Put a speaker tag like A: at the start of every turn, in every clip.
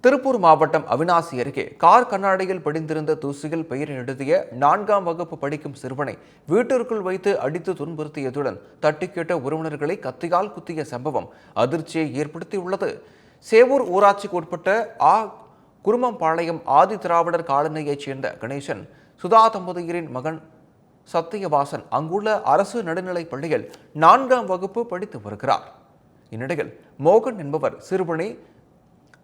A: திருப்பூர் மாவட்டம் அவிநாசி அருகே கார் கண்ணாடியில் படிந்திருந்த தூசியில் பெயர் எழுதிய 4ஆம் வகுப்பு படிக்கும் சிறுவனை வீட்டிற்குள் வைத்து அடித்து துன்புறுத்தியதுடன் தட்டி கேட்ட உறவினர்களை கத்தியால் குத்திய சம்பவம் அதிர்ச்சியை ஏற்படுத்தியுள்ளது. சேவூர் ஊராட்சிக்கு உட்பட்ட குருமம்பாளையம் ஆதி திராவிடர் காலனியைச் சேர்ந்த கணேசன் சுதா தம்பதியரின் மகன் சத்தியவாசன் அங்குள்ள அரசு நடுநிலைப் பள்ளியில் 4ஆம் வகுப்பு படித்து வருகிறார். இந்நிலையில் மோகன் என்பவர் சிறுவனை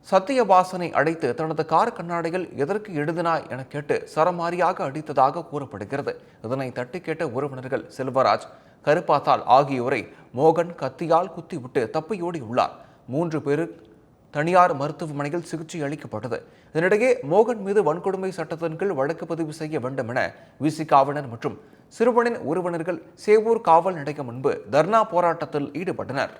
A: சத்தியவாசனை அழைத்து தனது கார் கண்ணாடியில் எதற்கு எழுதினாய் என கேட்டு சரமாரியாக அடித்ததாக கூறப்படுகிறது. இதனை தட்டி கேட்ட உறவினர்கள் செல்வராஜ், கருப்பாத்தாள் ஆகியோரை மோகன் கத்தியால் குத்திவிட்டு தப்பியோடியுள்ளார். 3 பேர் தனியார் மருத்துவமனையில் சிகிச்சை அளிக்கப்பட்டது. இதனிடையே மோகன் மீது வன்கொடுமை சட்டத்தின் கீழ் வழக்கு பதிவு செய்ய வேண்டும் என விசிகாவினர் மற்றும் சிறுவனின் உறவினர்கள் சேவூர் காவல் நிலையம் முன்பு தர்ணா போராட்டத்தில் ஈடுபட்டனர்.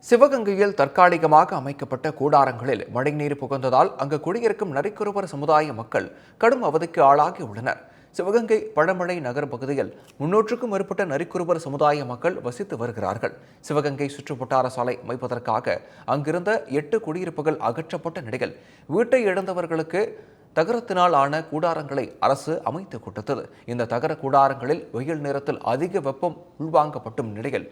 A: சிவகங்கையில் தற்காலிகமாக அமைக்கப்பட்ட கூடாரங்களில் மழைநீர் புகுந்ததால் அங்கு குடியிருக்கும் நரிக்குறவர் சமுதாய மக்கள் கடும் அவதிக்கு ஆளாகியுள்ளனர். சிவகங்கை பழமழை நகர் பகுதியில் 300க்கும் மேற்பட்ட நரிக்குறவர் சமுதாய மக்கள் வசித்து வருகிறார்கள். சிவகங்கை சுற்றுவட்டார சாலை அமைப்பதற்காக அங்கிருந்த 8 குடியிருப்புகள் அகற்றப்பட்ட நிலையில் வீட்டை இழந்தவர்களுக்கு தகரத்தினால் ஆன கூடாரங்களை அரசு அமைத்து கொடுத்தது. இந்த தகர கூடாரங்களில் வெயில் நேரத்தில் அதிக வெப்பம் உள்வாங்கப்படும் நிலையில்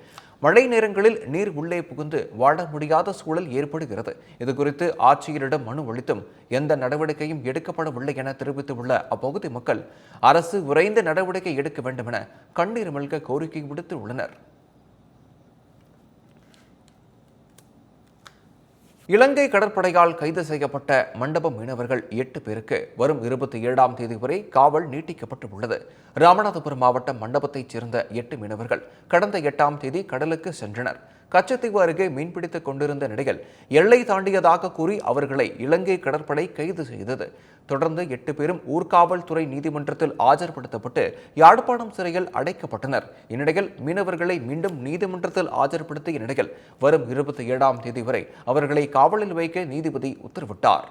A: மழை நேரங்களில் நீர் உள்ளே புகுந்து வாழ முடியாத சூழல் ஏற்படுகிறது. இதுகுறித்து ஆட்சியரிடம் மனு அளித்தும் எந்த நடவடிக்கையும் எடுக்கப்படவில்லை என தெரிவித்துள்ள அப்பகுதி மக்கள் அரசு விரைந்து நடவடிக்கை எடுக்க வேண்டும் என கண்ணீர் மல்க கோரிக்கை விடுத்துள்ளனர். இலங்கை கடற்படையால் கைது செய்யப்பட்ட மண்டப மீனவர்கள் 8 பேருக்கு வரும் 27ஆம் தேதி வரை காவல் நீட்டிக்கப்பட்டுள்ளது. ராமநாதபுரம் மாவட்டம் மண்டபத்தைச் சேர்ந்த 8 மீனவர்கள் கடந்த 8ஆம் தேதி கடலுக்கு சென்றனர். கச்சத்தீவு அருகே மீன்பிடித்துக் கொண்டிருந்த நிலையில் எல்லை தாண்டியதாக கூறி அவர்களை இலங்கை கடற்படை கைது செய்தது. தொடர்ந்து 8 பேரும் ஊர்காவல்துறை நீதிமன்றத்தில் ஆஜர்படுத்தப்பட்டு யாழ்ப்பாணம் சிறையில் அடைக்கப்பட்டனர். இந்நிலையில் மீனவர்களை மீண்டும் நீதிமன்றத்தில் ஆஜர்படுத்திய நிலையில் வரும் 27ஆம் தேதி வரை அவர்களை காவலில் வைக்க நீதிபதி உத்தரவிட்டார்.